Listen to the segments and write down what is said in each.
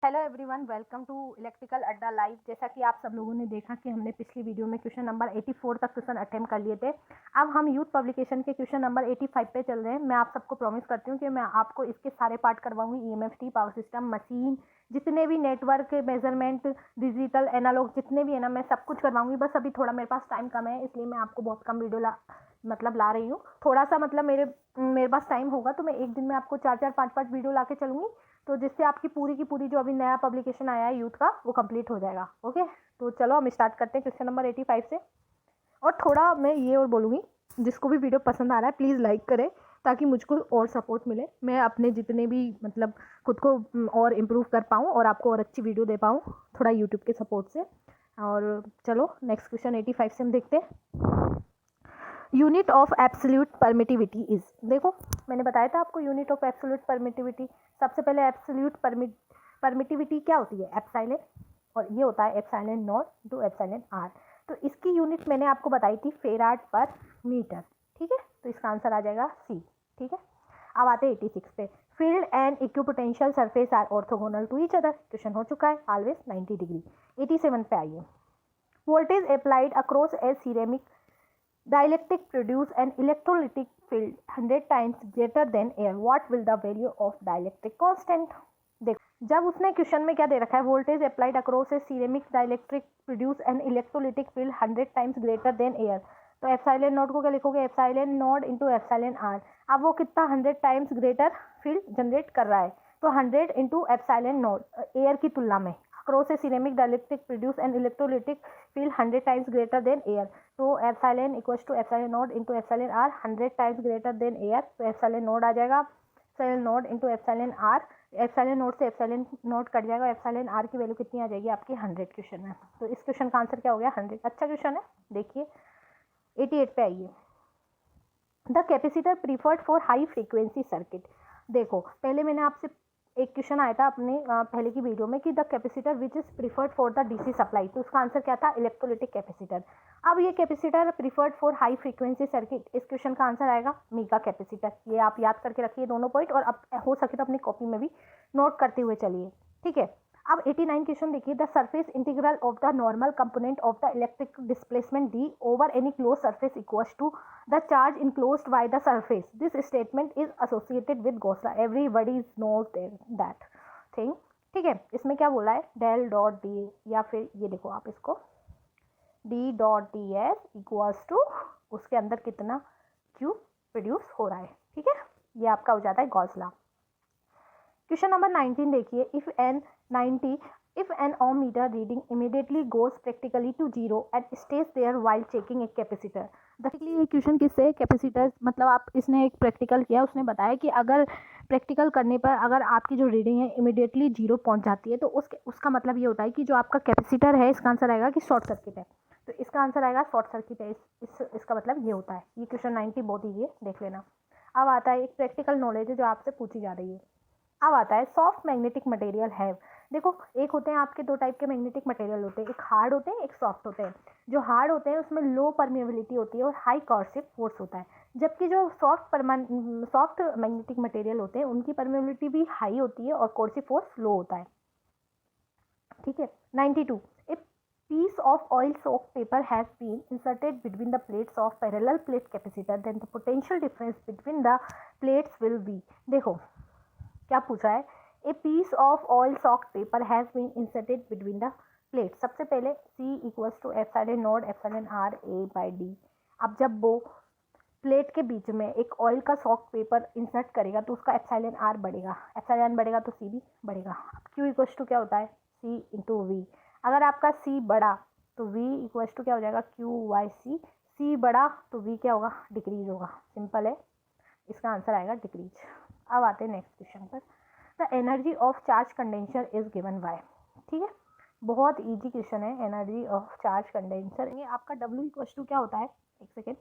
Hello everyone, welcome to electrical Adda live. जैसा कि आप सब लोगों ने देखा कि हमने पिछली वीडियो में क्वेश्चन नंबर 84 तक क्वेश्चन अटेम्प्ट कर लिए थे। अब हम यूथ पब्लिकेशन के क्वेश्चन नंबर 85 पे चल रहे हैं। मैं आप सबको प्रॉमिस करती हूँ कि मैं आपको इसके सारे पार्ट करवाऊंगी। ईएमएफटी, पावर सिस्टम, मशीन, जितने भी नेटवर्क, मेजरमेंट, डिजिटल, एनालॉग, जितने भी है ना, मैं सब कुछ करवाऊंगी। बस अभी थोड़ा मेरे पास टाइम कम है, इसलिए मैं आपको बहुत कम वीडियो ला रही हूँ। थोड़ा सा मतलब मेरे पास टाइम होगा तो मैं एक दिन में आपको 4-4, 5-5 वीडियो ला के चलूँगी, तो जिससे आपकी पूरी की पूरी जो अभी नया पब्लिकेशन आया है यूथ का, वो कंप्लीट हो जाएगा। ओके, तो चलो हम स्टार्ट करते हैं क्वेश्चन नंबर 85 से। और थोड़ा मैं ये और बोलूँगी, जिसको भी वीडियो पसंद आ रहा है प्लीज़ लाइक करें, ताकि मुझको और सपोर्ट मिले, मैं अपने जितने भी मतलब खुद को और इम्प्रूव कर पाऊँ और आपको और अच्छी वीडियो दे पाऊँ थोड़ा यूट्यूब के सपोर्ट से। और चलो नेक्स्ट क्वेश्चन 85 से हम देखते हैं। Unit of absolute permittivity is, देखो मैंने बताया था आपको यूनिट ऑफ एब्सोल्यूट परमिटिविटी। सबसे पहले एब्सोल्यूट परमिटिविटी क्या होती है? एप्सिलॉन, और ये होता है epsilon naught to epsilon R. तो इसकी यूनिट मैंने आपको बताई थी फेराड पर मीटर। ठीक है, तो इसका आंसर आ जाएगा सी। ठीक है, अब आते हैं 86 पे। Field and equipotential surface are orthogonal to each other, question हो चुका है, ऑलवेज 90 डिग्री। 87 पे आइए। Voltage applied across a ceramic dielectric produce an electrolytic field 100 times greater than air. What will the value of dielectric constant? देखो, जब उसने question में क्या दे रखा है, voltage applied across a ceramic dielectric produce an electrolytic field 100 times greater than air, तो epsilon naught को क्या लिखोगे? Epsilon naught into epsilon R. अब वो कितना 100 टाइम्स ग्रेटर फील्ड जनरेट कर रहा है, तो 100 इंटू एप्सिलॉन नॉट एयर की तुलना में। Across a ceramic dielectric produce an electrolytic field 100 times greater than air, तो epsilon equals to epsilon naught into epsilon R, 100 times greater than air, तो epsilon naught आ जाएगा। Epsilon naught into epsilon R, epsilon naught से epsilon naught cut जाएगा, epsilon R की value कितनी आ जाएगी आपकी? 100 क्वेश्चन में। तो इस क्वेश्चन का आंसर क्या हो गया? 100। अच्छा क्वेश्चन है, देखिए 88 पे आइए। The capacitor preferred for high frequency circuit. देखो, पहले मैंने आपसे एक क्वेश्चन आया था अपने पहले की वीडियो में कि the capacitor which is preferred for the DC supply, तो उसका आंसर क्या था? Electrolytic capacitor. अब ये capacitor preferred for high frequency circuit, इस क्वेश्चन का आंसर आएगा मेगा कैपेसिटर। ये आप याद करके रखिए दोनों पॉइंट, और अब हो सके तो अपनी कॉपी में भी नोट करते हुए चलिए। ठीक है, अब 89 क्वेश्चन देखिए। The surface integral of the normal component of the electric displacement D over any close surface equals to the charge enclosed by the surface. This statement is associated with Gauss law. Everybody knows that thing. ठीक है, इसमें क्या बोला है? Del dot D, या फिर ये देखो आप इसको D dot D S equals to उसके अंदर कितना क्यू प्रोड्यूस हो रहा है। ठीक है, ये आपका हो जाता है गॉस लॉ। क्वेश्चन नंबर 19 देखिए। If an ohm meter reading immediately goes practically to zero and stays there while checking a capacitor. Basically ये क्वेश्चन किससे? कैपेसिटर, मतलब आप इसने एक प्रैक्टिकल किया, उसने बताया कि अगर प्रैक्टिकल करने पर अगर आपकी जो रीडिंग है इमीडिएटली जीरो पहुंच जाती है, तो उसका मतलब ये होता है कि जो आपका कैपेसिटर है, इसका आंसर आएगा कि शॉर्ट सर्किट है। तो इसका आंसर आएगा शॉर्ट सर्किट है। इसका मतलब ये होता है। ये क्वेश्चन 90 बहुत ईजी है, देख लेना। अब आता है एक प्रैक्टिकल नॉलेज है जो आपसे पूछी जा रही है। अब आता है सॉफ्ट मैग्नेटिक मटेरियल है। देखो, एक होते हैं आपके दो टाइप के मैग्नेटिक मटेरियल होते हैं, एक हार्ड होते हैं, एक सॉफ्ट होते हैं। जो हार्ड होते हैं उसमें लो परमिएबिलिटी होती है और हाई कॉर्सिव फोर्स होता है, जबकि जो सॉफ्ट मैग्नेटिक मटेरियल होते हैं उनकी परमिएबिलिटी भी हाई होती है और कॉर्सिव फोर्स लो होता है। ठीक है, 92। ए piece of oil soaked paper has been inserted between the plates of parallel plate capacitor, then the potential difference between the plates will be। देखो क्या पूछा है? A piece of oil soaked paper has been inserted between the plate. सबसे पहले C equals to epsilon naught epsilon R A by D. अब जब वो plate के बीच में एक ऑयल का सॉफ्ट पेपर इंसर्ट करेगा तो उसका एप्सिलॉन आर बढ़ेगा, एप्सिलॉन बढ़ेगा तो C भी बढ़ेगा। अब Q इक्वल्स टू क्या होता है? C into V. अगर आपका C बढ़ा तो V इक्वल्स टू क्या हो जाएगा? Q by C। C बढ़ा तो V क्या होगा? डिक्रीज होगा। सिंपल है, इसका आंसर आएगा डिक्रीज। अब आते हैं नेक्स्ट क्वेश्चन पर। The energy of charge condenser is given by. ठीक है, बहुत इजी क्वेश्चन है। एनर्जी ऑफ चार्ज कंडेंसर, ये आपका W इक्वल्स टू क्या होता है? एक सेकेंड,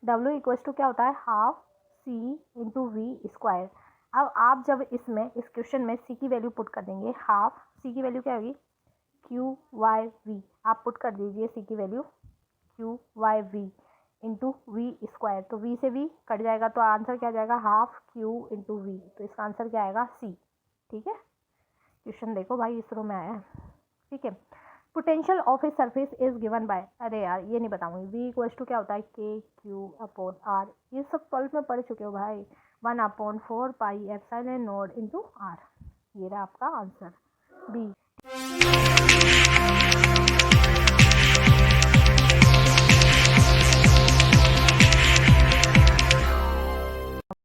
W इक्वल्स टू क्या होता है? Half C into V square. अब आप जब इसमें इस क्वेश्चन में C की वैल्यू पुट कर देंगे, हाफ C की वैल्यू क्या होगी? Q by V. आप पुट कर दीजिए C की value Q by V into V square, तो V से V कट जाएगा, तो आंसर क्या आ जाएगा? Half Q into V. तो इसका आंसर क्या आएगा? C। ठीक है, क्वेश्चन देखो भाई, इसरो में आया है, ठीक है। Potential of a surface is given by, अरे यार ये नहीं बताऊंगी, वी इक्वल्स टू क्या होता है, के क्यू अपॉन आर, ये सब 12th में पढ़ चुके हो भाई, 1/4 pi epsilon naught into R. ये रहा आपका आंसर बी।